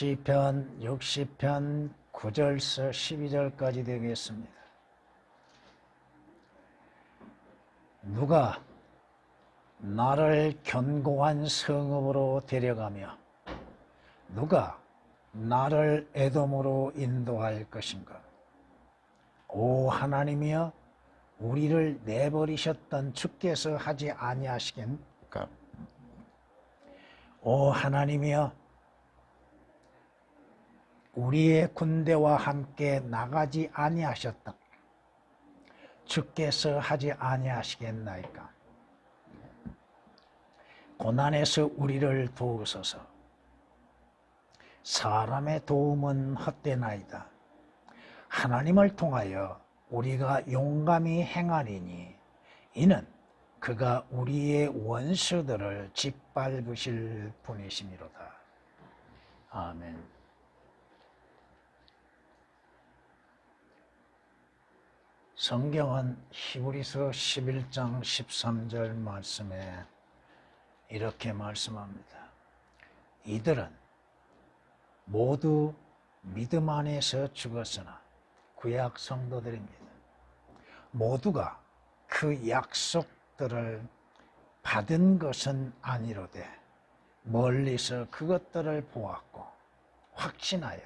시편 60편 9절서 12절까지 되겠습니다. 누가 나를 견고한 성읍으로 데려가며 누가 나를 에돔으로 인도할 것인가? 오 하나님이여, 우리를 내버리셨던 주께서 하지 아니하시겠습니까? 오 하나님이여, 우리의 군대와 함께 나가지 아니하셨다. 주께서 하지 아니하시겠나이까? 고난에서 우리를 도우소서. 사람의 도움은 헛되나이다. 하나님을 통하여 우리가 용감히 행하리니 이는 그가 우리의 원수들을 짓밟으실 분이시미로다. 아멘. 성경은 히브리서 11장 13절 말씀에 이렇게 말씀합니다. 이들은 모두 믿음 안에서 죽었으나, 구약 성도들입니다. 모두가 그 약속들을 받은 것은 아니로되 멀리서 그것들을 보았고 확신하여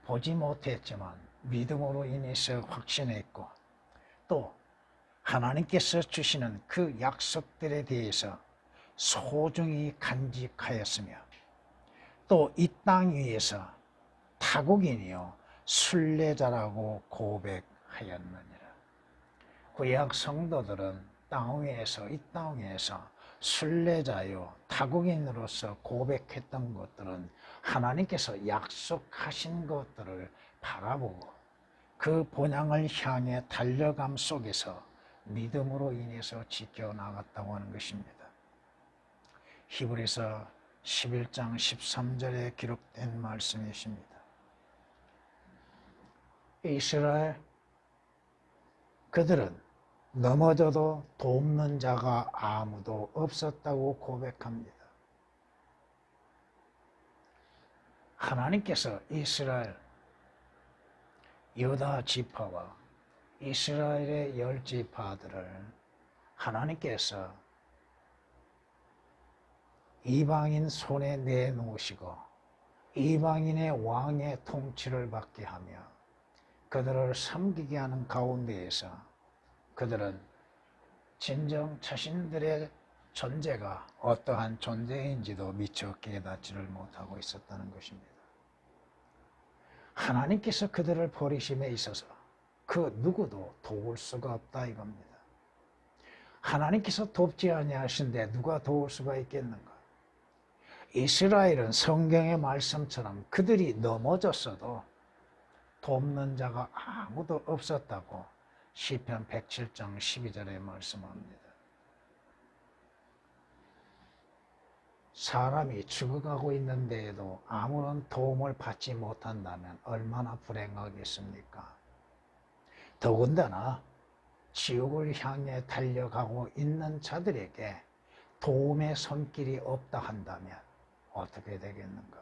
보지 못했지만 믿음으로 인해서 확신했고, 또 하나님께서 주시는 그 약속들에 대해서 소중히 간직하였으며, 또 이 땅 위에서 타국인이요 순례자라고 고백하였느니라. 구약 성도들은 땅 위에서, 이 땅 위에서 순례자요 타국인으로서 고백했던 것들은 하나님께서 약속하신 것들을 바라보고 그 본향을 향해 달려감 속에서 믿음으로 인해서 지켜나갔다고 하는 것입니다. 히브리서 11장 13절에 기록된 말씀이십니다. 이스라엘, 그들은 넘어져도 돕는 자가 아무도 없었다고 고백합니다. 하나님께서 이스라엘, 유다 지파와 이스라엘의 10지파들을 하나님께서 이방인 손에 내놓으시고 이방인의 왕의 통치를 받게 하며 그들을 섬기게 하는 가운데에서 그들은 진정 자신들의 존재가 어떠한 존재인지도 미처 깨닫지를 못하고 있었다는 것입니다. 하나님께서 그들을 버리심에 있어서 그 누구도 도울 수가 없다 이겁니다. 하나님께서 돕지 아니하신데 누가 도울 수가 있겠는가? 이스라엘은 성경의 말씀처럼 그들이 넘어졌어도 돕는 자가 아무도 없었다고 시편 107장 12절에 말씀합니다. 사람이 죽어가고 있는데에도 아무런 도움을 받지 못한다면 얼마나 불행하겠습니까? 더군다나 지옥을 향해 달려가고 있는 자들에게 도움의 손길이 없다 한다면 어떻게 되겠는가?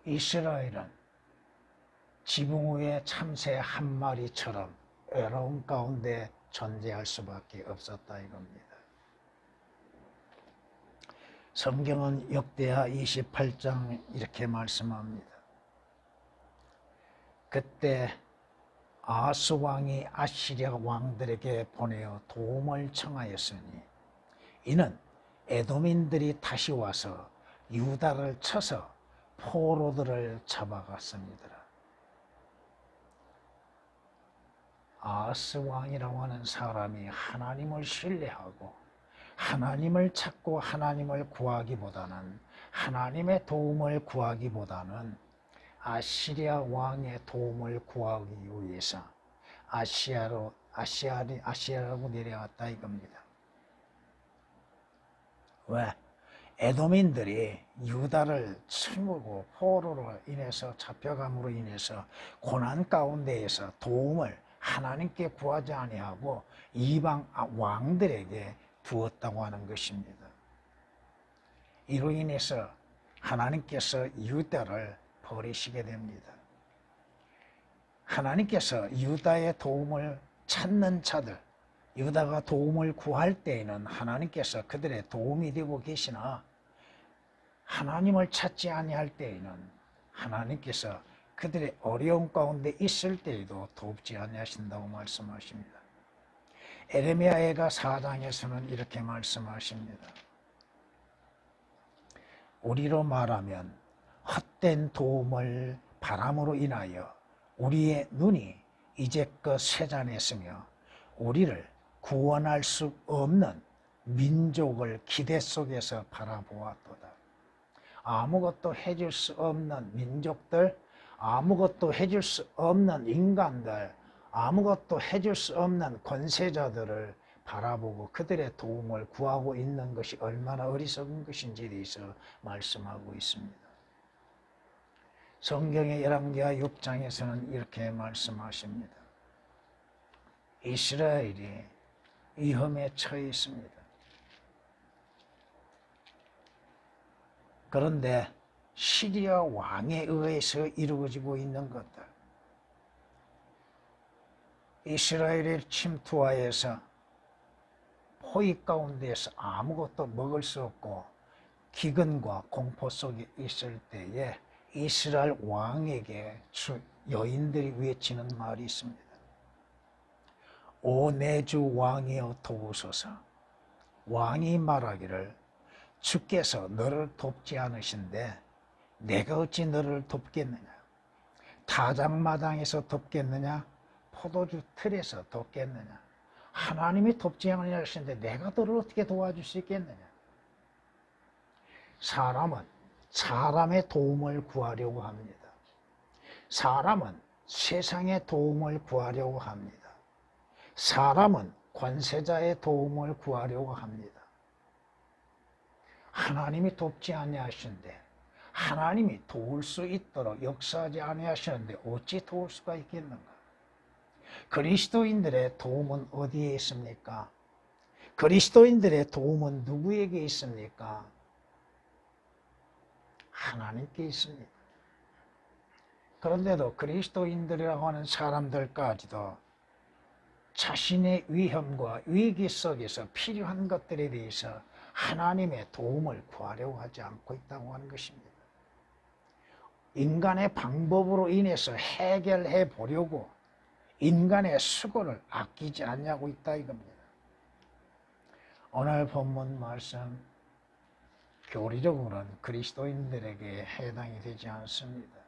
이스라엘은 지붕 위에 참새 한 마리처럼 외로운 가운데 존재할 수밖에 없었다 이겁니다. 성경은 역대하 28장 이렇게 말씀합니다. 그때 아하스 왕이 아시리아 왕들에게 보내어 도움을 청하였으니 이는 에돔인들이 다시 와서 유다를 쳐서 포로들을 잡아갔습니다. 아하스 왕이라고 하는 사람이 하나님을 신뢰하고 하나님을 찾고 하나님을 구하기보다는, 하나님의 도움을 구하기보다는 아시리아 왕의 도움을 구하기 위해서 아시아로 내려갔다 이겁니다. 왜? 에돔인들이 유다를 치고 포로로 인해서 잡혀감으로 인해서 고난 가운데에서 도움을 하나님께 구하지 아니하고 이방 왕들에게 두었다고 하는 것입니다. 이로 인해서 하나님께서 유다를 버리시게 됩니다. 하나님께서 유다의 도움을 찾는 자들, 유다가 도움을 구할 때에는 하나님께서 그들의 도움이 되고 계시나 하나님을 찾지 아니할 때에는 하나님께서 그들의 어려움 가운데 있을 때에도 돕지 아니하신다고 말씀하십니다. 에레미야가 4장에서는 이렇게 말씀하십니다. 우리로 말하면 헛된 도움을 바람으로 인하여 우리의 눈이 이제껏 쇠잔했으며 우리를 구원할 수 없는 민족을 기대 속에서 바라보았도다. 아무것도 해줄 수 없는 민족들, 아무것도 해줄 수 없는 인간들, 아무것도 해줄 수 없는 권세자들을 바라보고 그들의 도움을 구하고 있는 것이 얼마나 어리석은 것인지에 대해서 말씀하고 있습니다. 성경의 열왕기하 6장에서는 이렇게 말씀하십니다. 이스라엘이 위험에 처해 있습니다. 그런데 시리아 왕에 의해서 이루어지고 있는 것들, 이스라엘의 침투하여서 포위 가운데에서 아무것도 먹을 수 없고 기근과 공포 속에 있을 때에 이스라엘 왕에게 여인들이 외치는 말이 있습니다. 오 내 주 왕이여 도우소서. 왕이 말하기를 주께서 너를 돕지 않으신데 내가 어찌 너를 돕겠느냐. 타작마당에서 돕겠느냐, 포도주 틀에서 돕겠느냐. 하나님이 돕지 않으시는데 내가 너를 어떻게 도와줄 수 있겠느냐. 사람은 사람의 도움을 구하려고 합니다. 사람은 세상의 도움을 구하려고 합니다. 사람은 권세자의 도움을 구하려고 합니다. 하나님이 돕지 아니하시는데, 하나님이 도울 수 있도록 역사하지 아니하시는데 어찌 도울 수가 있겠는가? 그리스도인들의 도움은 어디에 있습니까? 그리스도인들의 도움은 누구에게 있습니까? 하나님께 있습니다. 그런데도 그리스도인들이라고 하는 사람들까지도 자신의 위험과 위기 속에서 필요한 것들에 대해서 하나님의 도움을 구하려고 하지 않고 있다고 하는 것입니다. 인간의 방법으로 인해서 해결해 보려고 인간의 수고를 아끼지 않냐고 있다 이겁니다. 오늘 본문 말씀 교리적으로는 그리스도인들에게 해당이 되지 않습니다.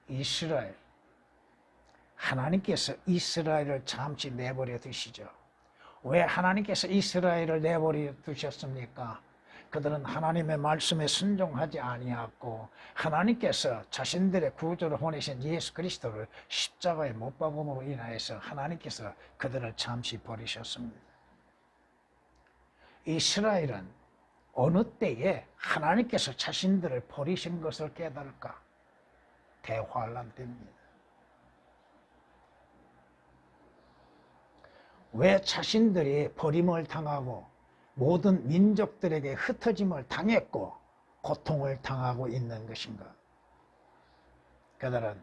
이스라엘, 하나님께서 이스라엘을 잠시 내버려 두시죠. 왜 하나님께서 이스라엘을 내버려 두셨습니까? 그들은 하나님의 말씀에 순종하지 아니하고 하나님께서 자신들의 구주로 보내신 예수 그리스도를 십자가에 못 박음으로 인하여서 하나님께서 그들을 잠시 버리셨습니다. 이스라엘은 어느 때에 하나님께서 자신들을 버리신 것을 깨달을까? 대환란 때입니다. 왜 자신들이 버림을 당하고 모든 민족들에게 흩어짐을 당했고 고통을 당하고 있는 것인가? 그들은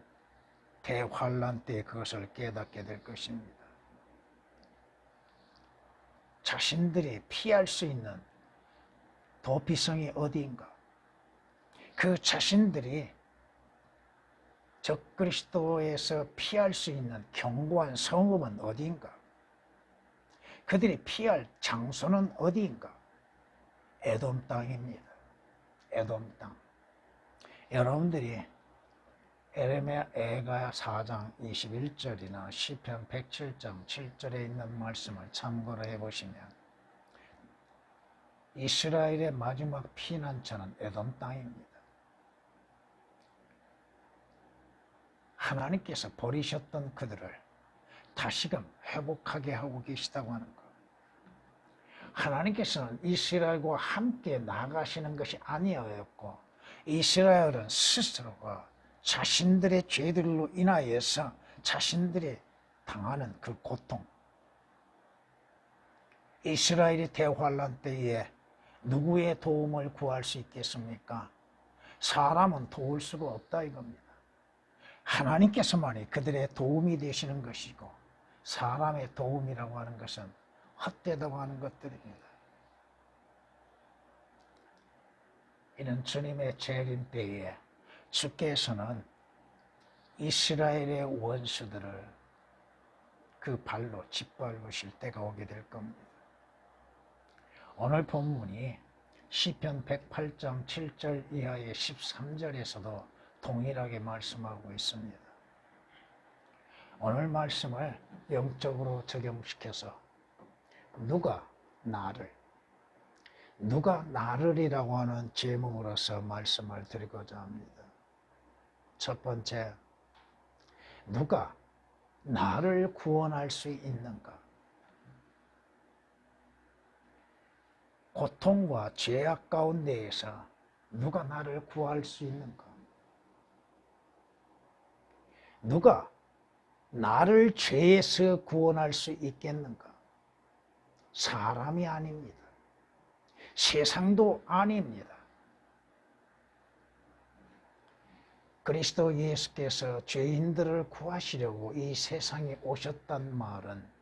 대환란 때 그것을 깨닫게 될 것입니다. 자신들이 피할 수 있는 도피성이 어디인가? 그 자신들이 적그리스도에서 피할 수 있는 견고한 성읍은 어디인가? 그들이 피할 장소는 어디인가? 에돔 땅입니다. 에돔 땅. 여러분들이 에레미야 4장 21절이나 시편 107장 7절에 있는 말씀을 참고로 해보시면 이스라엘의 마지막 피난처는 에돔 땅입니다. 하나님께서 버리셨던 그들을 다시금 회복하게 하고 계시다고 하는 것. 하나님께서는 이스라엘과 함께 나가시는 것이 아니었고 이스라엘은 스스로가 자신들의 죄들로 인하여서 자신들이 당하는 그 고통, 이스라엘이 대환란 때에 누구의 도움을 구할 수 있겠습니까? 사람은 도울 수가 없다 이겁니다. 하나님께서만이 그들의 도움이 되시는 것이고 사람의 도움이라고 하는 것은 헛되다고 하는 것들입니다. 이는 주님의 재림 때에 주께서는 이스라엘의 원수들을 그 발로 짓밟으실 때가 오게 될 겁니다. 오늘 본문이 시편 108장 7절 이하의 13절에서도 동일하게 말씀하고 있습니다. 오늘 말씀을 영적으로 적용시켜서 누가 나를이라고 하는 제목으로서 말씀을 드리고자 합니다. 첫 번째, 누가 나를 구원할 수 있는가? 고통과 죄악 가운데에서 누가 나를 구할 수 있는가? 누가 나를 죄에서 구원할 수 있겠는가? 사람이 아닙니다. 세상도 아닙니다. 그리스도 예수께서 죄인들을 구하시려고 이 세상에 오셨단 말은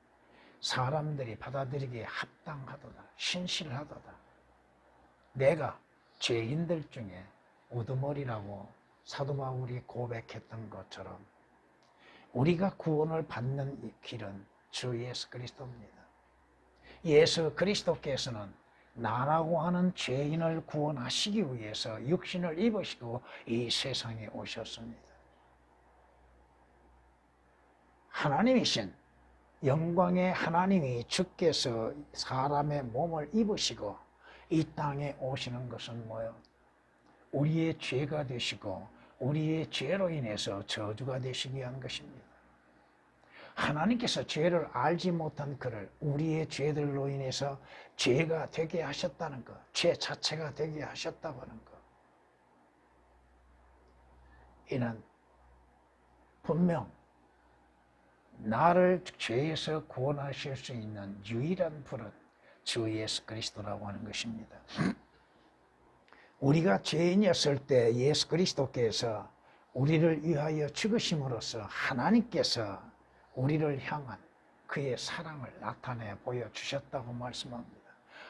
사람들이 받아들이기에 합당하도다, 신실하도다. 내가 죄인들 중에 우두머리라고 사도 바울이 고백했던 것처럼 우리가 구원을 받는 이 길은 주 예수 그리스도입니다. 예수 그리스도께서는 나라고 하는 죄인을 구원하시기 위해서 육신을 입으시고 이 세상에 오셨습니다. 하나님이신 영광의 하나님이 주께서 사람의 몸을 입으시고 이 땅에 오시는 것은 뭐예요? 우리의 죄가 되시고 우리의 죄로 인해서 저주가 되시기 위한 것입니다. 하나님께서 죄를 알지 못한 그를 우리의 죄들로 인해서 죄가 되게 하셨다는 것, 죄 자체가 되게 하셨다고 하는 것. 이는 분명 나를 죄에서 구원하실 수 있는 유일한 분은 주 예수 그리스도라고 하는 것입니다. 우리가 죄인이었을 때 예수 그리스도께서 우리를 위하여 죽으심으로써 하나님께서 우리를 향한 그의 사랑을 나타내 보여주셨다고 말씀합니다.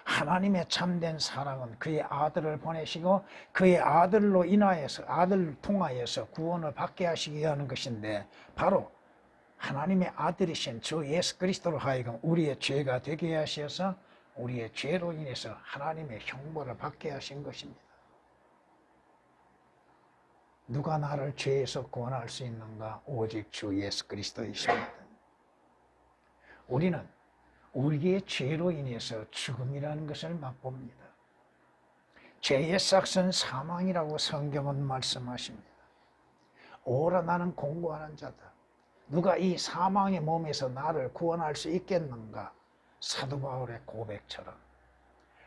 하나님의 참된 사랑은 그의 아들을 보내시고 그의 아들로 인하여서 아들을 통하여서 구원을 받게 하시기 위한 것인데 바로 하나님의 아들이신 주 예수 그리스도로 하여금 우리의 죄가 되게 하셔서 우리의 죄로 인해서 하나님의 형벌을 받게 하신 것입니다. 누가 나를 죄에서 구원할 수 있는가? 오직 주 예수 그리스도이십니다. 우리는 우리의 죄로 인해서 죽음이라는 것을 맛봅니다. 죄의 삭은 사망이라고 성경은 말씀하십니다. 오라 나는 공고하는 자다. 누가 이 사망의 몸에서 나를 구원할 수 있겠는가? 사도 바울의 고백처럼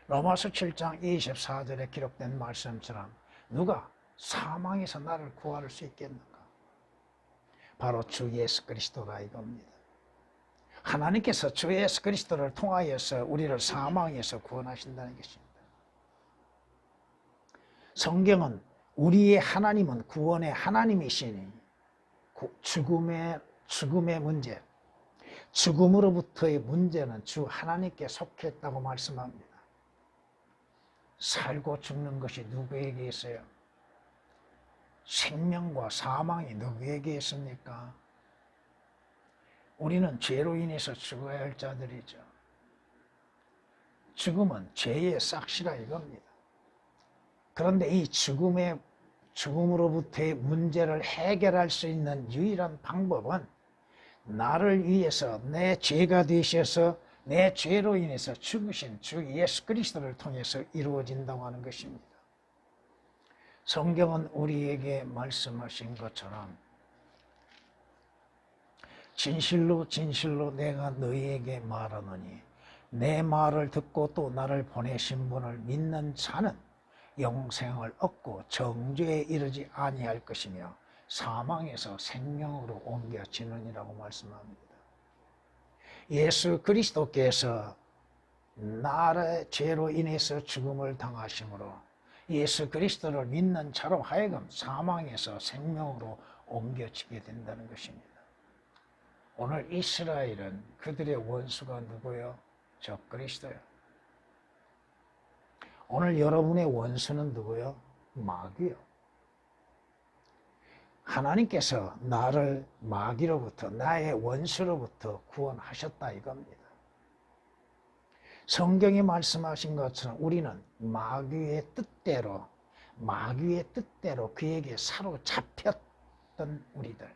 로마서 7장 24절에 기록된 말씀처럼 누가 사망에서 나를 구할 수 있겠는가? 바로 주 예수 그리스도라 이겁니다. 하나님께서 주 예수 그리스도를 통하여서 우리를 사망에서 구원하신다는 것입니다. 성경은 우리의 하나님은 구원의 하나님이시니 죽음의 문제, 죽음으로부터의 문제는 주 하나님께 속했다고 말씀합니다. 살고 죽는 것이 누구에게 있어요? 생명과 사망이 누구에게 있습니까? 우리는 죄로 인해서 죽어야 할 자들이죠. 죽음은 죄의 싹시라 이겁니다. 그런데 이 죽음으로부터의 문제를 해결할 수 있는 유일한 방법은 나를 위해서 내 죄가 되셔서 내 죄로 인해서 죽으신 주 예수 그리스도를 통해서 이루어진다고 하는 것입니다. 성경은 우리에게 말씀하신 것처럼 진실로 진실로 내가 너희에게 말하노니 내 말을 듣고 또 나를 보내신 분을 믿는 자는 영생을 얻고 정죄에 이르지 아니할 것이며 사망에서 생명으로 옮겨지느니라고 말씀합니다. 예수 그리스도께서 나의 죄로 인해서 죽음을 당하심으로 예수 그리스도를 믿는 자로 하여금 사망에서 생명으로 옮겨지게 된다는 것입니다. 오늘 이스라엘은 그들의 원수가 누구요? 저 그리스도요. 오늘 여러분의 원수는 누구요? 마귀요. 하나님께서 나를 마귀로부터, 나의 원수로부터 구원하셨다 이겁니다. 성경이 말씀하신 것처럼 우리는 마귀의 뜻대로 그에게 사로잡혔던 우리들,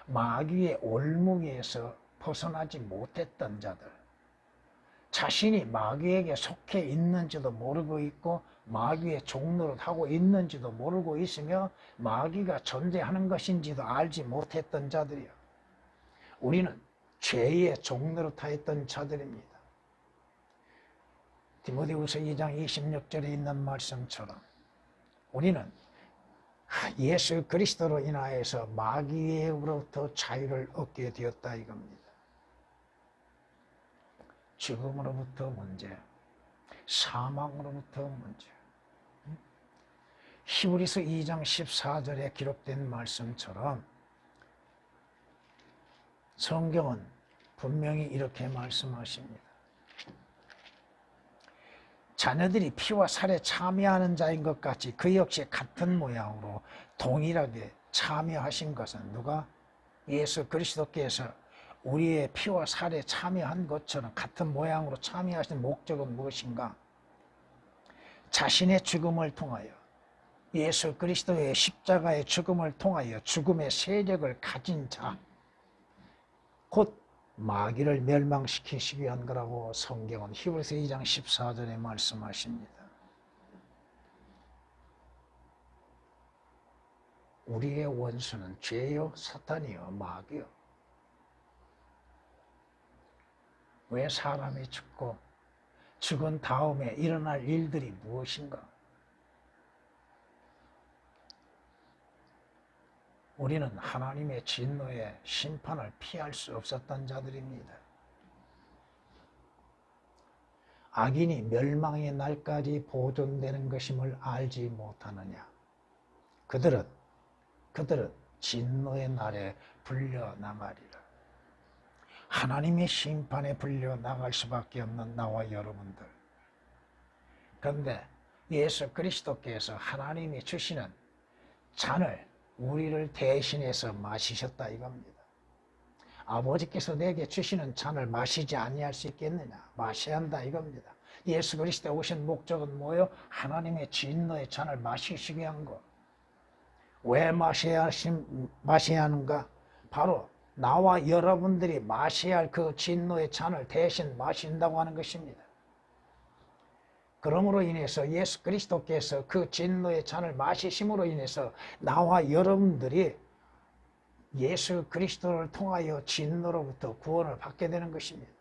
마귀의 올무기에서 벗어나지 못했던 자들, 자신이 마귀에게 속해 있는지도 모르고 있고 마귀의 종노릇하고 있는지도 모르고 있으며 마귀가 존재하는 것인지도 알지 못했던 자들이요. 우리는 죄의 종노릇하였던 자들입니다. 디모데후서 2장 26절에 있는 말씀처럼 우리는 예수 그리스도로 인하여서 마귀로부터 자유를 얻게 되었다 이겁니다. 죽음으로부터 문제, 사망으로부터 문제. 히브리서 2장 14절에 기록된 말씀처럼 성경은 분명히 이렇게 말씀하십니다. 자녀들이 피와 살에 참여하는 자인 것 같이 그 역시 같은 모양으로 동일하게 참여하신 것은 누가? 예수 그리스도께서 우리의 피와 살에 참여한 것처럼 같은 모양으로 참여하신 목적은 무엇인가? 자신의 죽음을 통하여 예수 그리스도의 십자가의 죽음을 통하여 죽음의 세력을 가진 자, 곧 마귀를 멸망시키시기 위한 거라고 성경은 히브리서 2장 14절에 말씀하십니다. 우리의 원수는 죄요, 사탄이요, 마귀요. 왜 사람이 죽고 죽은 다음에 일어날 일들이 무엇인가? 우리는 하나님의 진노의 심판을 피할 수 없었던 자들입니다. 악인이 멸망의 날까지 보존되는 것임을 알지 못하느냐? 그들은 진노의 날에 불려나가리라. 하나님의 심판에 불려나갈 수밖에 없는 나와 여러분들. 그런데 예수 그리스도께서 하나님이 주시는 잔을 우리를 대신해서 마시셨다 이겁니다. 아버지께서 내게 주시는 잔을 마시지 아니할 수 있겠느냐? 마셔야 한다 이겁니다. 예수 그리스도에 오신 목적은 뭐예요? 하나님의 진노의 잔을 마시시기 위한 것. 왜 마셔야 하는가? 바로 나와 여러분들이 마셔야 할 그 진노의 잔을 대신 마신다고 하는 것입니다. 그러므로 인해서 예수 그리스도께서 그 진노의 잔을 마시심으로 인해서 나와 여러분들이 예수 그리스도를 통하여 진노로부터 구원을 받게 되는 것입니다.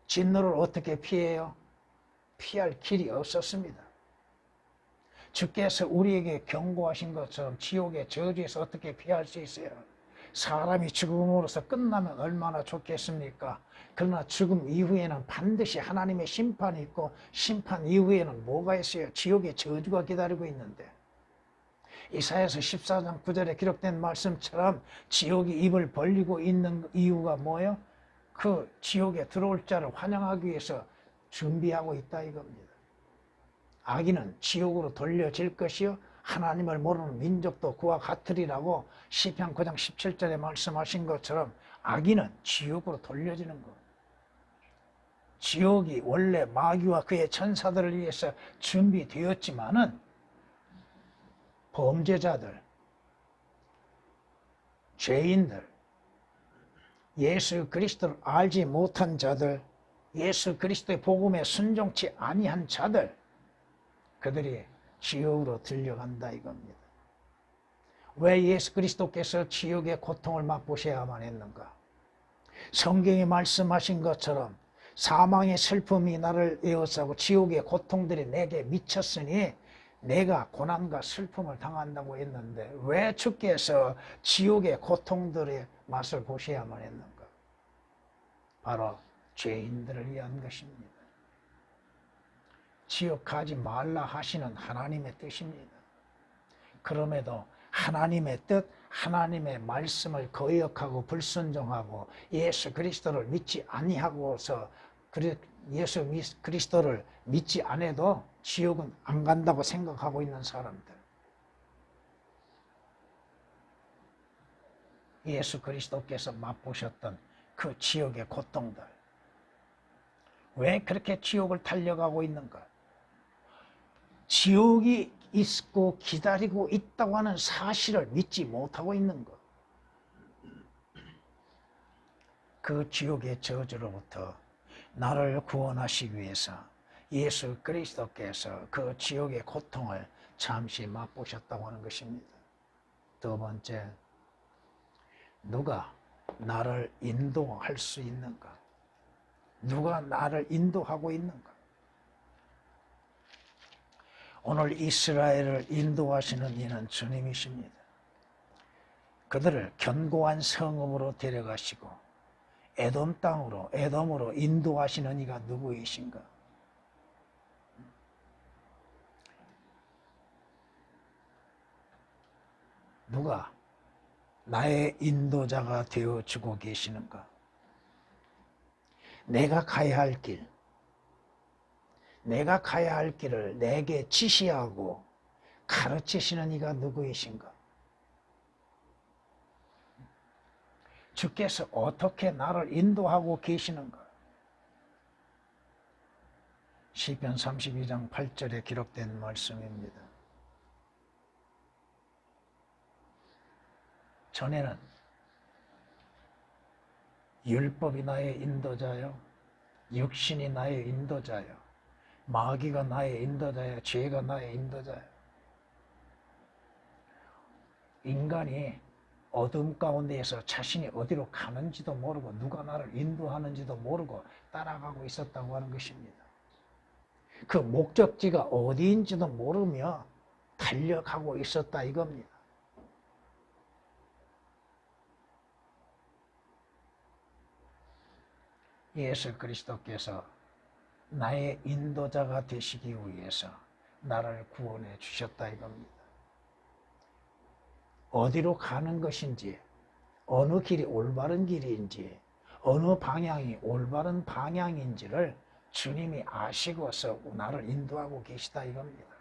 진노를 어떻게 피해요? 피할 길이 없었습니다. 주께서 우리에게 경고하신 것처럼 지옥의 저주에서 어떻게 피할 수 있어요? 사람이 죽음으로써 끝나면 얼마나 좋겠습니까? 그러나 죽음 이후에는 반드시 하나님의 심판이 있고 심판 이후에는 뭐가 있어요? 지옥의 저주가 기다리고 있는데 이사야서 14장 9절에 기록된 말씀처럼 지옥이 입을 벌리고 있는 이유가 뭐예요? 그 지옥에 들어올 자를 환영하기 위해서 준비하고 있다 이겁니다. 악인은 지옥으로 돌려질 것이요 하나님을 모르는 민족도 그와 같으리라고 시편 9장 17절에 말씀하신 것처럼 악인은 지옥으로 돌려지는 것. 지옥이 원래 마귀와 그의 천사들을 위해서 준비되었지만은 범죄자들, 죄인들, 예수 그리스도를 알지 못한 자들, 예수 그리스도의 복음에 순종치 아니한 자들, 그들이 지옥으로 들려간다 이겁니다. 왜 예수 그리스도께서 지옥의 고통을 맛보셔야만 했는가? 성경이 말씀하신 것처럼 사망의 슬픔이 나를 에워싸고 지옥의 고통들이 내게 미쳤으니 내가 고난과 슬픔을 당한다고 했는데 왜 주께서 지옥의 고통들의 맛을 보셔야만 했는가? 바로 죄인들을 위한 것입니다. 지옥 가지 말라 하시는 하나님의 뜻입니다. 그럼에도 하나님의 뜻, 하나님의 말씀을 거역하고 불순종하고 예수 그리스도를 믿지 아니하고서 예수 그리스도를 믿지 않아도 지옥은 안 간다고 생각하고 있는 사람들, 예수 그리스도께서 맛보셨던 그 지옥의 고통들, 왜 그렇게 지옥을 달려가고 있는가? 지옥이 있고 기다리고 있다고 하는 사실을 믿지 못하고 있는 것. 그 지옥의 저주로부터 나를 구원하시기 위해서 예수 그리스도께서 그 지옥의 고통을 잠시 맛보셨다고 하는 것입니다. 두 번째, 누가 나를 인도할 수 있는가? 누가 나를 인도하고 있는가? 오늘 이스라엘을 인도하시는 이는 주님이십니다. 그들을 견고한 성읍으로 데려가시고 에돔 땅으로, 에돔으로 인도하시는 이가 누구이신가? 누가 나의 인도자가 되어주고 계시는가? 내가 가야 할 길, 내가 가야 할 길을 내게 지시하고 가르치시는 이가 누구이신가? 주께서 어떻게 나를 인도하고 계시는가? 시편 32장 8절에 기록된 말씀입니다. 전에는 율법이 나의 인도자요, 육신이 나의 인도자요, 마귀가 나의 인도자요, 죄가 나의 인도자요. 인간이 어둠 가운데에서 자신이 어디로 가는지도 모르고 누가 나를 인도하는지도 모르고 따라가고 있었다고 하는 것입니다. 그 목적지가 어디인지도 모르며 달려가고 있었다 이겁니다. 예수 그리스도께서 나의 인도자가 되시기 위해서 나를 구원해 주셨다 이겁니다. 어디로 가는 것인지, 어느 길이 올바른 길인지, 어느 방향이 올바른 방향인지를 주님이 아시고서 나를 인도하고 계시다 이겁니다.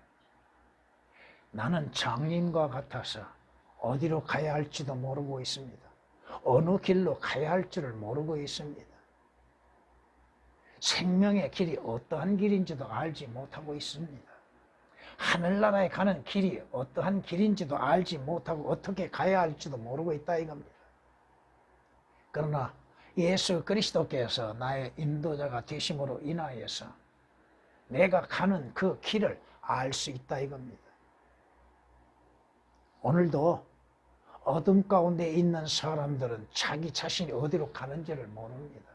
나는 장님과 같아서 어디로 가야 할지도 모르고 있습니다. 어느 길로 가야 할 줄을 모르고 있습니다. 생명의 길이 어떠한 길인지도 알지 못하고 있습니다. 하늘나라에 가는 길이 어떠한 길인지도 알지 못하고 어떻게 가야 할지도 모르고 있다 이겁니다. 그러나 예수 그리스도께서 나의 인도자가 되심으로 인하여서 내가 가는 그 길을 알 수 있다 이겁니다. 오늘도 어둠 가운데 있는 사람들은 자기 자신이 어디로 가는지를 모릅니다.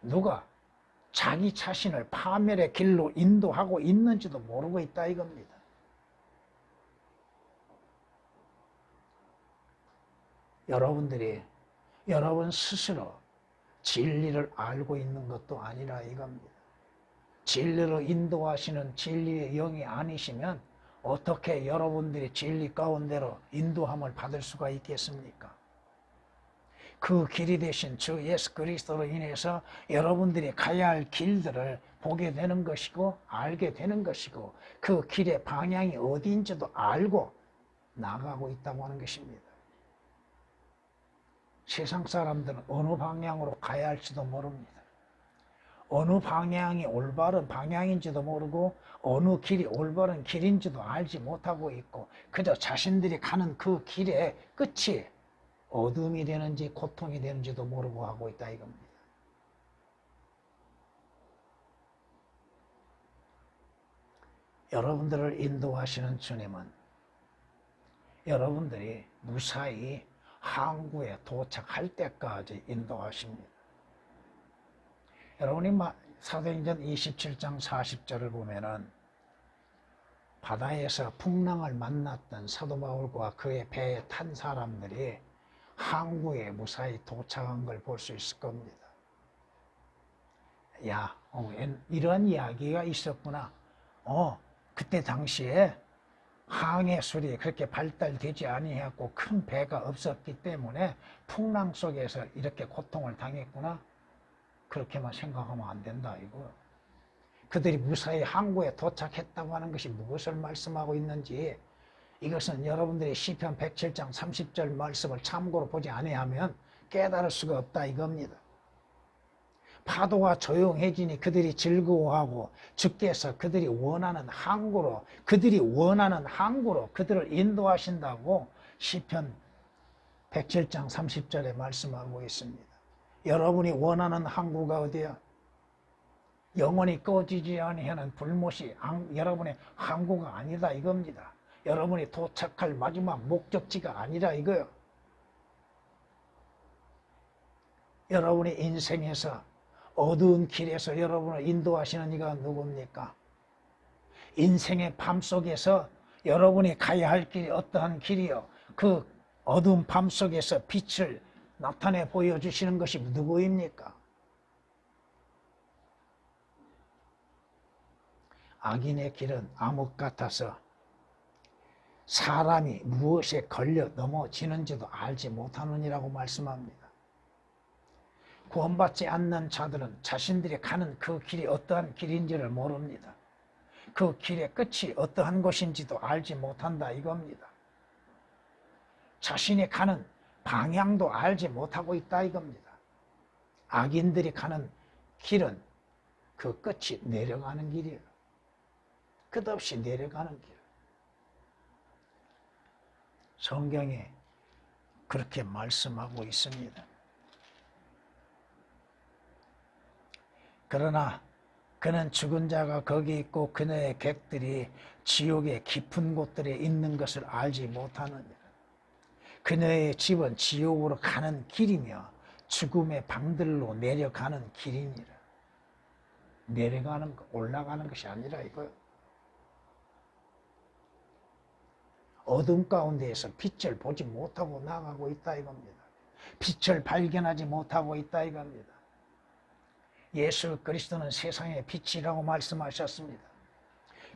누가 자기 자신을 파멸의 길로 인도하고 있는지도 모르고 있다 이겁니다. 여러분들이 여러분 스스로 진리를 알고 있는 것도 아니라 이겁니다. 진리로 인도하시는 진리의 영이 아니시면 어떻게 여러분들이 진리 가운데로 인도함을 받을 수가 있겠습니까? 그 길이 되신 주 예수 그리스도로 인해서 여러분들이 가야 할 길들을 보게 되는 것이고 알게 되는 것이고 그 길의 방향이 어디인지도 알고 나가고 있다고 하는 것입니다. 세상 사람들은 어느 방향으로 가야 할지도 모릅니다. 어느 방향이 올바른 방향인지도 모르고 어느 길이 올바른 길인지도 알지 못하고 있고 그저 자신들이 가는 그 길의 끝이 어둠이 되는지 고통이 되는지도 모르고 하고 있다 이겁니다. 여러분들을 인도하시는 주님은 여러분들이 무사히 항구에 도착할 때까지 인도하십니다. 여러분이 사도행전 27장 40절을 보면은 바다에서 풍랑을 만났던 사도 바울과 그의 배에 탄 사람들이 항구에 무사히 도착한 걸 볼 수 있을 겁니다. 야, 이런 이야기가 있었구나. 그때 당시에 항해술이 그렇게 발달되지 아니하고 큰 배가 없었기 때문에 풍랑 속에서 이렇게 고통을 당했구나. 그렇게만 생각하면 안 된다 이거. 그들이 무사히 항구에 도착했다고 하는 것이 무엇을 말씀하고 있는지, 이것은 여러분들이 시편 107장 30절 말씀을 참고로 보지 아니하면 깨달을 수가 없다 이겁니다. 파도가 조용해지니 그들이 즐거워하고 주께서 그들이 원하는 항구로 그들을 인도하신다고 시편 107장 30절에 말씀하고 있습니다. 여러분이 원하는 항구가 어디야? 영원히 꺼지지 아니하는 불못이 여러분의 항구가 아니다 이겁니다. 여러분이 도착할 마지막 목적지가 아니라 이거요. 여러분의 인생에서 어두운 길에서 여러분을 인도하시는 이가 누굽니까? 인생의 밤 속에서 여러분이 가야 할 길이 어떠한 길이요? 그 어두운 밤 속에서 빛을 나타내 보여주시는 것이 누구입니까? 악인의 길은 암흑 같아서 사람이 무엇에 걸려 넘어지는지도 알지 못하느니라고 말씀합니다. 구원받지 않는 자들은 자신들이 가는 그 길이 어떠한 길인지를 모릅니다. 그 길의 끝이 어떠한 것인지도 알지 못한다 이겁니다. 자신이 가는 방향도 알지 못하고 있다 이겁니다. 악인들이 가는 길은 그 끝이 내려가는 길이에요. 끝없이 내려가는 길. 성경에 그렇게 말씀하고 있습니다. 그러나 그는 죽은 자가 거기 있고 그녀의 객들이 지옥의 깊은 곳들에 있는 것을 알지 못하느니라. 그녀의 집은 지옥으로 가는 길이며 죽음의 방들로 내려가는 길이니라. 내려가는 거, 올라가는 것이 아니라 이거요. 어둠 가운데에서 빛을 보지 못하고 나가고 있다 이겁니다. 빛을 발견하지 못하고 있다 이겁니다. 예수 그리스도는 세상의 빛이라고 말씀하셨습니다.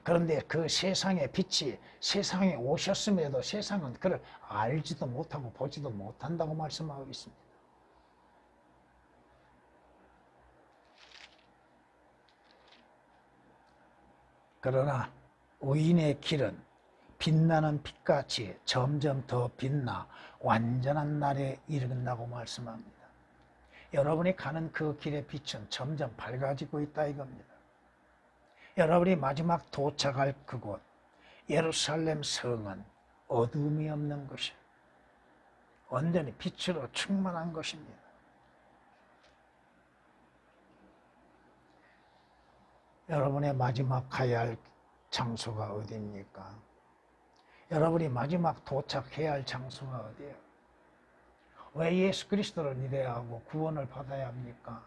그런데 그 세상의 빛이 세상에 오셨음에도 세상은 그를 알지도 못하고 보지도 못한다고 말씀하고 있습니다. 그러나 의인의 길은 빛나는 빛같이 점점 더 빛나 완전한 날에 이른다고 말씀합니다. 여러분이 가는 그 길의 빛은 점점 밝아지고 있다 이겁니다. 여러분이 마지막 도착할 그곳 예루살렘 성은 어둠이 없는 것이 완전히 빛으로 충만한 것입니다. 여러분의 마지막 가야 할 장소가 어디입니까? 여러분이 마지막 도착해야 할 장소가 어디예요? 왜 예수 그리스도를 믿어야 하고 구원을 받아야 합니까?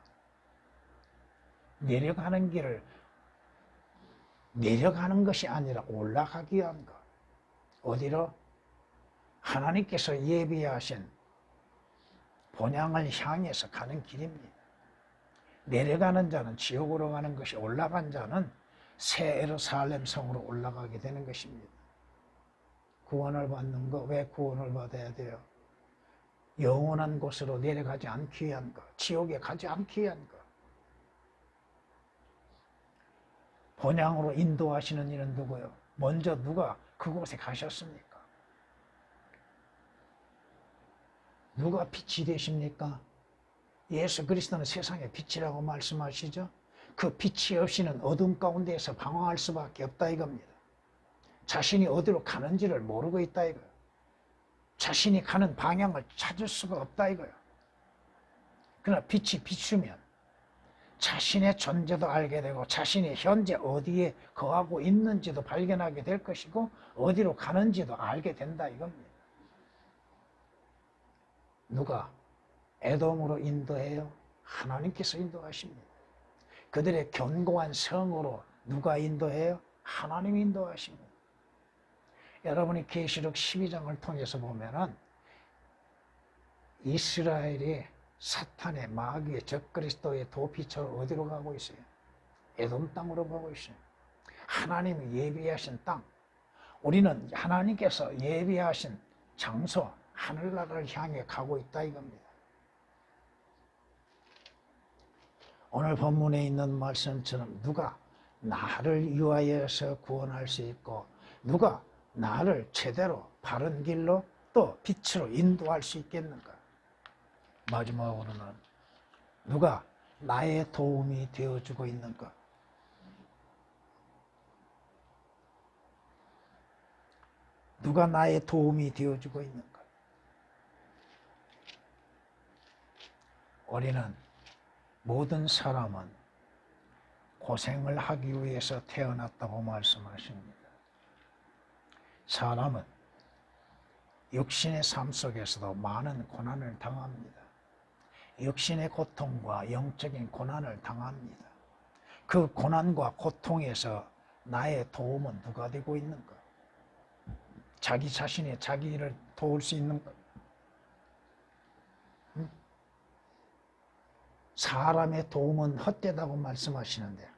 내려가는 길을 내려가는 것이 아니라 올라가기 위한 것. 어디로? 하나님께서 예비하신 본향을 향해서 가는 길입니다. 내려가는 자는 지옥으로 가는 것이, 올라간 자는 새 예루살렘 성으로 올라가게 되는 것입니다. 구원을 받는 거, 왜 구원을 받아야 돼요? 영원한 곳으로 내려가지 않기 위한 것, 지옥에 가지 않기 위한 것. 본향으로 인도하시는 이는 누구요? 먼저 누가 그곳에 가셨습니까? 누가 빛이 되십니까? 예수 그리스도는 세상의 빛이라고 말씀하시죠? 그 빛이 없이는 어둠 가운데에서 방황할 수밖에 없다 이겁니다. 자신이 어디로 가는지를 모르고 있다 이거예요. 자신이 가는 방향을 찾을 수가 없다 이거예요. 그러나 빛이 비추면 자신의 존재도 알게 되고 자신이 현재 어디에 거하고 있는지도 발견하게 될 것이고 어디로 가는지도 알게 된다 이겁니다. 누가 에돔으로 인도해요? 하나님께서 인도하십니다. 그들의 견고한 성으로 누가 인도해요? 하나님이 인도하십니다. 여러분이 계시록 12장을 통해서 보면은 이스라엘이 사탄의 마귀의 적그리스도의 도피처로 어디로 가고 있어요? 에돔 땅으로 가고 있어요. 하나님이 예비하신 땅, 우리는 하나님께서 예비하신 장소, 하늘나라를 향해 가고 있다 이겁니다. 오늘 본문에 있는 말씀처럼 누가 나를 위하여서 구원할 수 있고 누가 나를 제대로 바른 길로 또 빛으로 인도할 수 있겠는가? 마지막으로는 누가 나의 도움이 되어주고 있는가? 누가 나의 도움이 되어주고 있는가? 우리는 모든 사람은 고생을 하기 위해서 태어났다고 말씀하십니다. 사람은 육신의 삶 속에서도 많은 고난을 당합니다. 육신의 고통과 영적인 고난을 당합니다. 그 고난과 고통에서 나의 도움은 누가 되고 있는가? 자기 자신이 자기를 도울 수 있는가? 사람의 도움은 헛되다고 말씀하시는데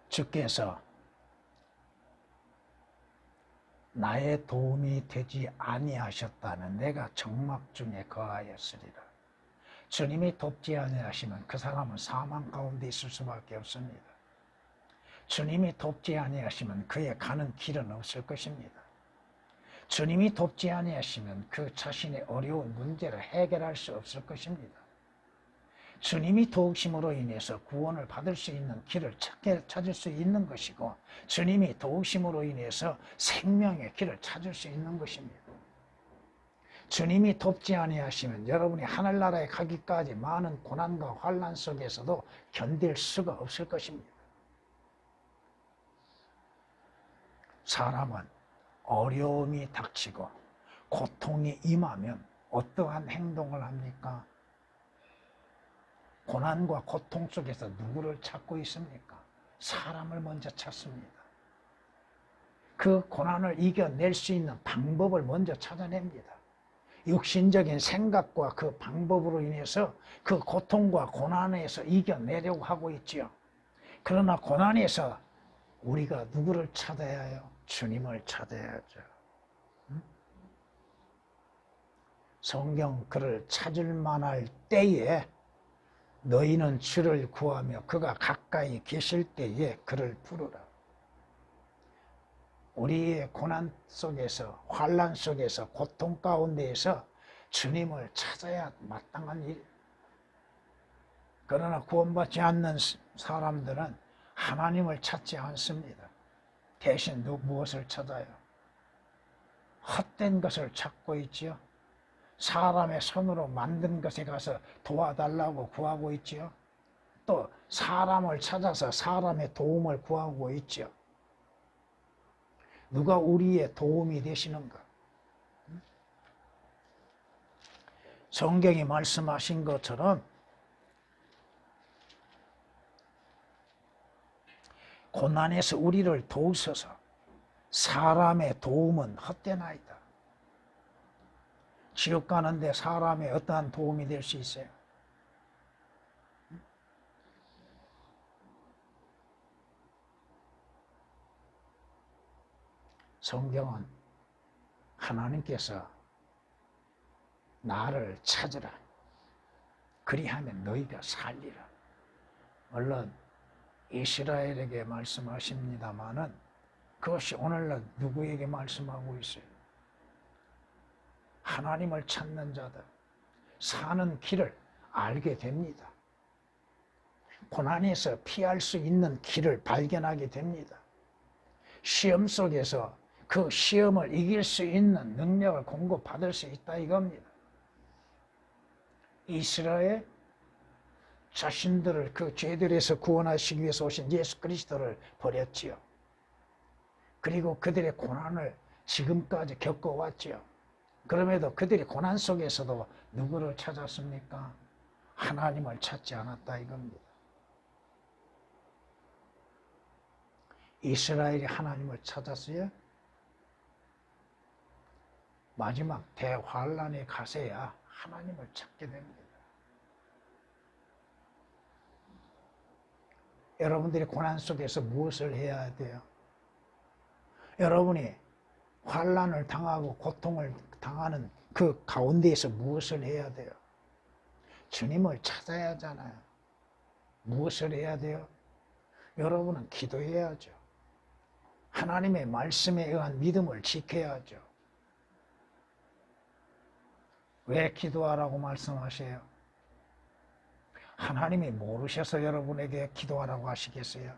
주께서 나의 도움이 되지 아니하셨다는 내가 정막 중에 거하였으리라. 주님이 돕지 아니하시면 그 사람은 사망 가운데 있을 수밖에 없습니다. 주님이 돕지 아니하시면 그의 가는 길은 없을 것입니다. 주님이 돕지 아니하시면 그 자신의 어려운 문제를 해결할 수 없을 것입니다. 주님이 도우심으로 인해서 구원을 받을 수 있는 길을 찾을 수 있는 것이고 주님이 도우심으로 인해서 생명의 길을 찾을 수 있는 것입니다. 주님이 돕지 아니하시면 여러분이 하늘나라에 가기까지 많은 고난과 환난 속에서도 견딜 수가 없을 것입니다. 사람은 어려움이 닥치고 고통이 임하면 어떠한 행동을 합니까? 고난과 고통 속에서 누구를 찾고 있습니까? 사람을 먼저 찾습니다. 그 고난을 이겨낼 수 있는 방법을 먼저 찾아냅니다. 육신적인 생각과 그 방법으로 인해서 그 고통과 고난에서 이겨내려고 하고 있지요. 그러나 고난에서 우리가 누구를 찾아야 해요? 주님을 찾아야죠. 성경 그를 찾을 만할 때에 너희는 주를 구하며 그가 가까이 계실 때에 그를 부르라. 우리의 고난 속에서 환난 속에서 고통 가운데에서 주님을 찾아야 마땅한 일. 그러나 구원받지 않는 사람들은 하나님을 찾지 않습니다. 대신 무엇을 찾아요? 헛된 것을 찾고 있지요. 사람의 손으로 만든 것에 가서 도와달라고 구하고 있지요. 또 사람을 찾아서 사람의 도움을 구하고 있지요. 누가 우리의 도움이 되시는가? 성경이 말씀하신 것처럼 고난에서 우리를 도우셔서 사람의 도움은 헛되나이다. 지옥 가는데 사람의 어떠한 도움이 될 수 있어요? 성경은 하나님께서 나를 찾으라. 그리하면 너희가 살리라. 물론 이스라엘에게 말씀하십니다마는 그것이 오늘날 누구에게 말씀하고 있어요? 하나님을 찾는 자들, 사는 길을 알게 됩니다. 고난에서 피할 수 있는 길을 발견하게 됩니다. 시험 속에서 그 시험을 이길 수 있는 능력을 공급받을 수 있다 이겁니다. 이스라엘 자신들을 그 죄들에서 구원하시기 위해서 오신 예수 그리스도를 버렸지요. 그리고 그들의 고난을 지금까지 겪어왔지요. 그럼에도 그들이 고난 속에서도 누구를 찾았습니까? 하나님을 찾지 않았다 이겁니다. 이스라엘이 하나님을 찾았어요? 마지막 대환란에 가서야 하나님을 찾게 됩니다. 여러분들이 고난 속에서 무엇을 해야 돼요? 여러분이 환란을 당하고 고통을 당하는 그 가운데에서 무엇을 해야 돼요? 주님을 찾아야 하잖아요. 무엇을 해야 돼요? 여러분은 기도해야죠. 하나님의 말씀에 의한 믿음을 지켜야죠. 왜 기도하라고 말씀하세요? 하나님이 모르셔서 여러분에게 기도하라고 하시겠어요?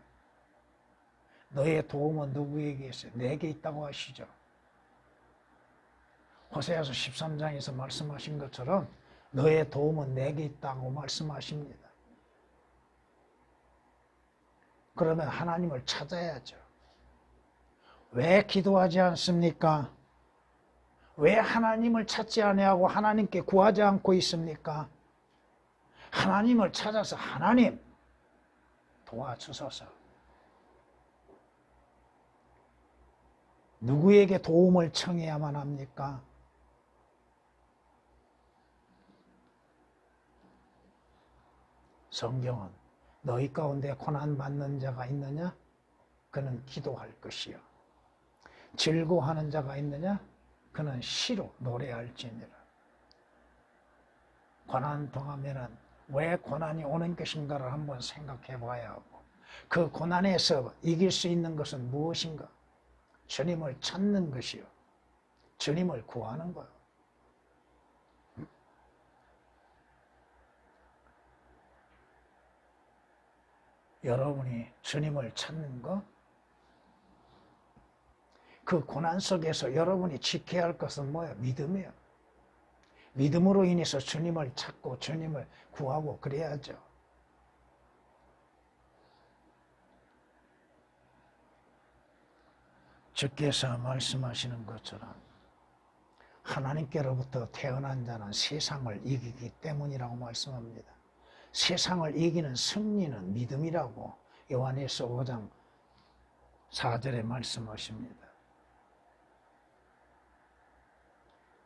너의 도움은 누구에게 있어요? 내게 있다고 하시죠. 호세아서 13장에서 말씀하신 것처럼 너의 도움은 내게 있다고 말씀하십니다. 그러면 하나님을 찾아야죠. 왜 기도하지 않습니까? 왜 하나님을 찾지 아니하고 하나님께 구하지 않고 있습니까? 하나님을 찾아서 하나님 도와주소서. 누구에게 도움을 청해야만 합니까? 성경은 너희 가운데 고난받는 자가 있느냐? 그는 기도할 것이요. 즐거워하는 자가 있느냐? 그는 시로 노래할지니라. 고난 당하면은 왜 고난이 오는 것인가를 한번 생각해 봐야 하고, 그 고난에서 이길 수 있는 것은 무엇인가? 주님을 찾는 것이요. 주님을 구하는 거요. 여러분이 주님을 찾는 거, 그 고난 속에서 여러분이 지켜야 할 것은 뭐예요? 믿음이에요. 믿음으로 인해서 주님을 찾고 주님을 구하고 그래야죠. 주께서 말씀하시는 것처럼 하나님께로부터 태어난 자는 세상을 이기기 때문이라고 말씀합니다. 세상을 이기는 승리는 믿음이라고 요한일서 5장 4절에 말씀하십니다.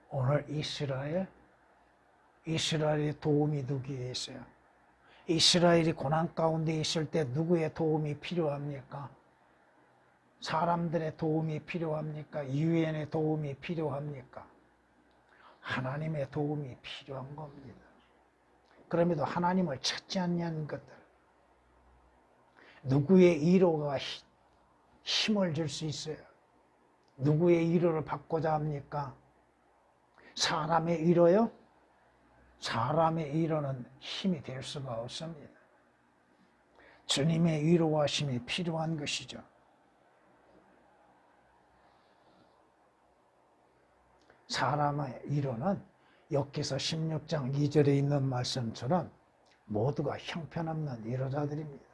오늘 이스라엘의 도움이 누구에 있어요? 이스라엘이 고난 가운데 있을 때 누구의 도움이 필요합니까? 사람들의 도움이 필요합니까? 유엔의 도움이 필요합니까? 하나님의 도움이 필요한 겁니다. 그럼에도 하나님을 찾지 않냐는 것들, 누구의 위로가 힘을 줄 수 있어요? 누구의 위로를 받고자 합니까? 사람의 위로요? 사람의 위로는 힘이 될 수가 없습니다. 주님의 위로하심이 필요한 것이죠. 사람의 위로는 욥기서 16장 2절에 있는 말씀처럼 모두가 형편없는 위로자들입니다.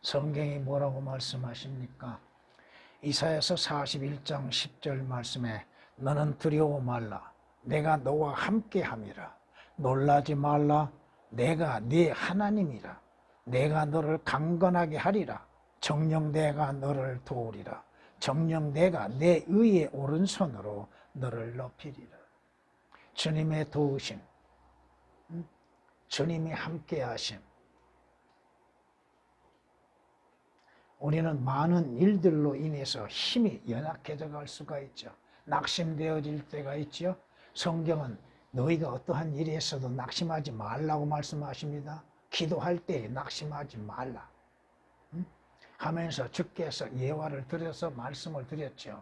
성경이 뭐라고 말씀하십니까? 이사야서 41장 10절 말씀에 너는 두려워 말라. 내가 너와 함께함이라. 놀라지 말라. 내가 네 하나님이라. 내가 너를 강건하게 하리라. 정녕 내가 너를 도우리라. 정녕 내가 내 의의 오른손으로 너를 높이리라. 주님의 도우심, 주님이 함께하심. 우리는 많은 일들로 인해서 힘이 연약해져 갈 수가 있죠. 낙심되어질 때가 있죠. 성경은 너희가 어떠한 일에서도 낙심하지 말라고 말씀하십니다. 기도할 때 낙심하지 말라 하면서 주께서 예화를 드려서 말씀을 드렸죠.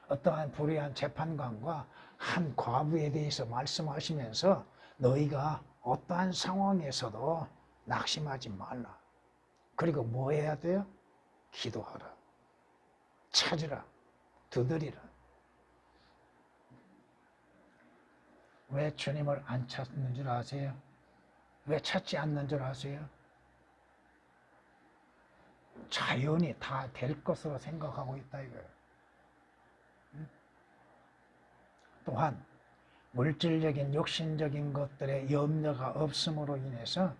어떠한 불의한 재판관과 한 과부에 대해서 말씀하시면서 너희가 어떠한 상황에서도 낙심하지 말라. 그리고 뭐 해야 돼요? 기도하라. 찾으라. 두드리라. 왜 주님을 안 찾는 줄 아세요? 왜 찾지 않는 줄 아세요? 자연히 다 될 것으로 생각하고 있다 이거예요. 또한 물질적인 욕심적인 것들에 염려가 없음으로 인해서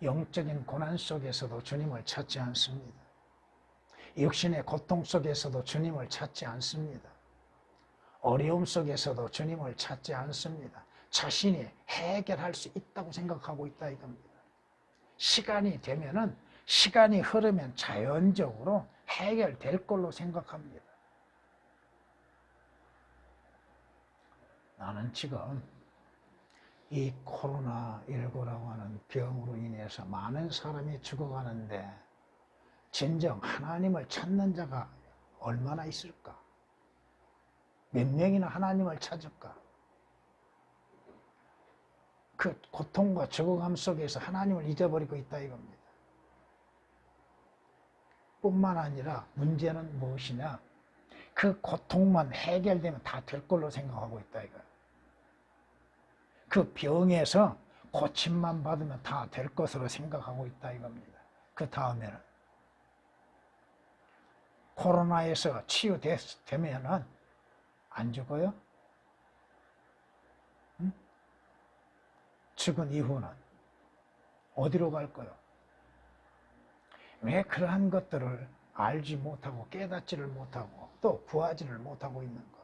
영적인 고난 속에서도 주님을 찾지 않습니다. 육신의 고통 속에서도 주님을 찾지 않습니다. 어려움 속에서도 주님을 찾지 않습니다. 자신이 해결할 수 있다고 생각하고 있다 이겁니다. 시간이 되면은, 시간이 흐르면 자연적으로 해결될 걸로 생각합니다. 나는 지금 이 코로나19라고 하는 병으로 인해서 많은 사람이 죽어가는데 진정 하나님을 찾는 자가 얼마나 있을까? 몇 명이나 하나님을 찾을까? 그 고통과 죽어감 속에서 하나님을 잊어버리고 있다 이겁니다. 뿐만 아니라 문제는 무엇이냐? 그 고통만 해결되면 다 될 걸로 생각하고 있다 이거야. 그 병에서 고침만 받으면 다 될 것으로 생각하고 있다 이겁니다. 그 다음에는 코로나에서 치유되면은 안 죽어요? 응? 죽은 이후는 어디로 갈 거요? 왜 그러한 것들을 알지 못하고 깨닫지를 못하고 또 구하지를 못하고 있는가?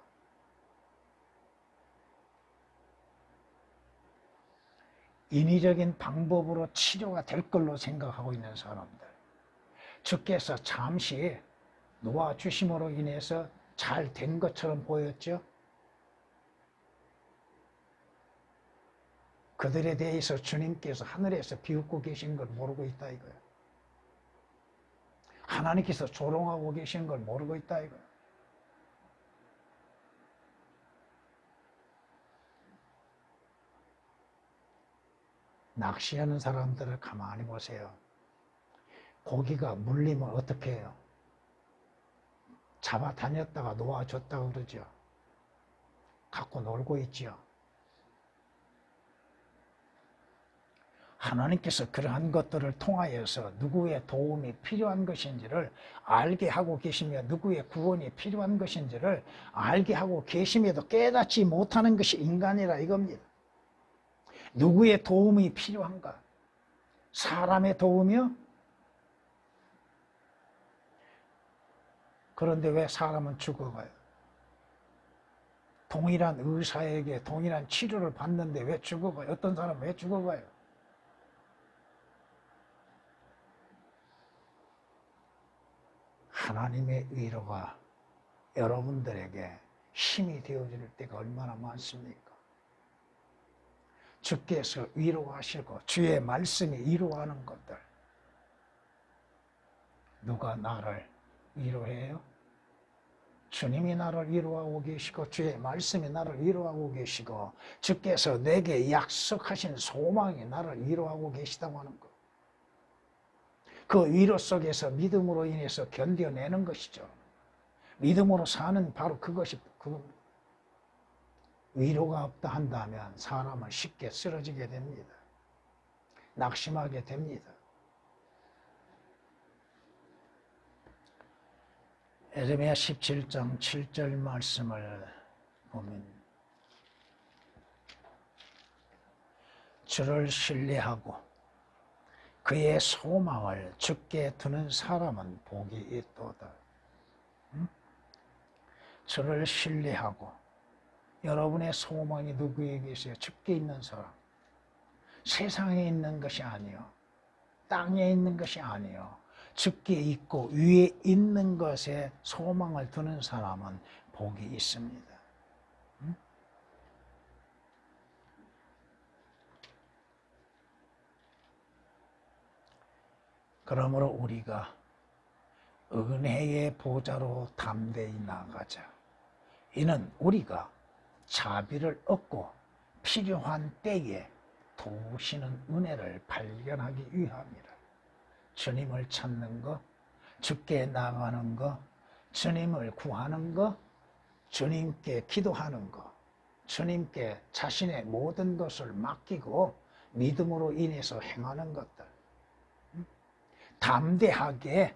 인위적인 방법으로 치료가 될 걸로 생각하고 있는 사람들, 주께서 잠시 놓아주심으로 인해서 잘 된 것처럼 보였죠? 그들에 대해서 주님께서 하늘에서 비웃고 계신 걸 모르고 있다 이거예요. 하나님께서 조롱하고 계신 걸 모르고 있다 이거예요. 낚시하는 사람들을 가만히 보세요. 고기가 물리면 어떻게 해요? 잡아다녔다가 놓아줬다고 그러죠. 갖고 놀고 있죠. 하나님께서 그러한 것들을 통하여서 누구의 도움이 필요한 것인지를 알게 하고 계시며 누구의 구원이 필요한 것인지를 알게 하고 계심에도 깨닫지 못하는 것이 인간이라 이겁니다. 누구의 도움이 필요한가? 사람의 도움이요? 그런데 왜 사람은 죽어가요? 동일한 의사에게 동일한 치료를 받는데 왜 죽어가요? 어떤 사람은 왜 죽어가요? 하나님의 위로가 여러분들에게 힘이 되어질 때가 얼마나 많습니까? 주께서 위로하시고 주의 말씀이 위로하는 것들, 누가 나를 위로해요? 주님이 나를 위로하고 계시고 주의 말씀이 나를 위로하고 계시고 주께서 내게 약속하신 소망이 나를 위로하고 계시다고 하는 것. 그 위로 속에서 믿음으로 인해서 견뎌내는 것이죠. 믿음으로 사는 바로 그것이 그겁니다. 위로가 없다 한다면 사람은 쉽게 쓰러지게 됩니다. 낙심하게 됩니다. 에레미야 17장 7절 말씀을 보면 주를 신뢰하고 그의 소망을 주께 두는 사람은 복이 있도다. 주를 신뢰하고 여러분의 소망이 누구에게 있어요? 주께 있는 사람. 세상에 있는 것이 아니요. 땅에 있는 것이 아니요. 주께 있고 위에 있는 것에 소망을 두는 사람은 복이 있습니다. 그러므로 우리가 은혜의 보좌로 담대히 나가자. 이는 우리가 자비를 얻고 필요한 때에 도우시는 은혜를 발견하기 위함이라. 주님을 찾는 것, 주께 나가는 것, 주님을 구하는 것, 주님께 기도하는 것, 주님께 자신의 모든 것을 맡기고 믿음으로 인해서 행하는 것들, 담대하게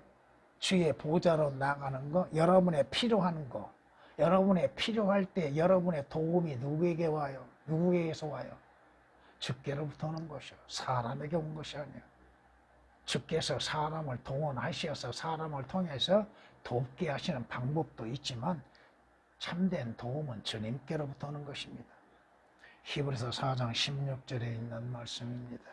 주의 보좌로 나가는 것, 여러분의 필요한 것, 여러분의 필요할 때 여러분의 도움이 누구에게 와요? 누구에게서 와요? 주께로부터 오는 것이요. 사람에게 온 것이 아니에요. 주께서 사람을 동원하셔서 사람을 통해서 돕게 하시는 방법도 있지만 참된 도움은 주님께로부터 오는 것입니다. 히브리서 4장 16절에 있는 말씀입니다.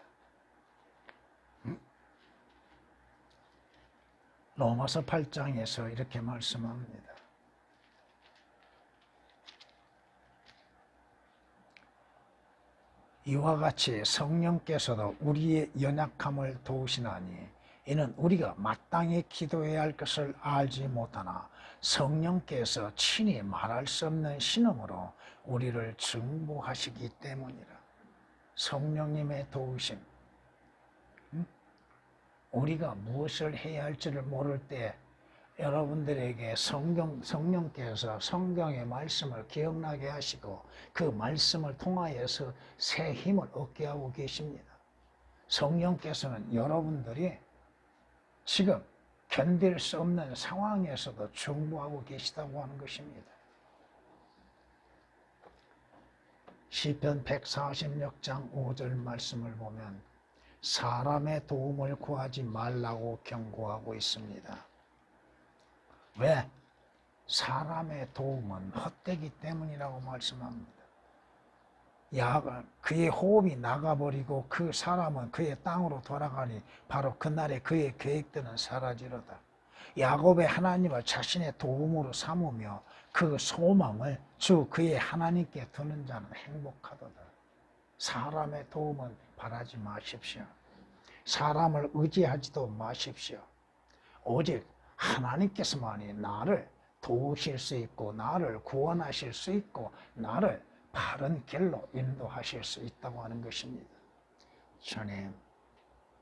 로마서 8장에서 이렇게 말씀합니다. 이와 같이 성령께서도 우리의 연약함을 도우시나니 이는 우리가 마땅히 기도해야 할 것을 알지 못하나 성령께서 친히 말할 수 없는 신음으로 우리를 중보하시기 때문이라. 성령님의 도우심. 우리가 무엇을 해야 할지를 모를 때 여러분들에게 성령께서 성경의 말씀을 기억나게 하시고 그 말씀을 통하여서 새 힘을 얻게 하고 계십니다. 성령께서는 여러분들이 지금 견딜 수 없는 상황에서도 중보하고 계시다고 하는 것입니다. 시편 146장 5절 말씀을 보면 사람의 도움을 구하지 말라고 경고하고 있습니다. 왜? 사람의 도움은 헛되기 때문이라고 말씀합니다. 그의 호흡이 나가버리고 그 사람은 그의 땅으로 돌아가니 바로 그날에 그의 계획들은 사라지로다. 야곱의 하나님을 자신의 도움으로 삼으며 그 소망을 주 그의 하나님께 두는 자는 행복하도다. 사람의 도움은 바라지 마십시오. 사람을 의지하지도 마십시오. 오직 하나님께서만이 나를 도우실 수 있고 나를 구원하실 수 있고 나를 바른 길로 인도하실 수 있다고 하는 것입니다. 주님,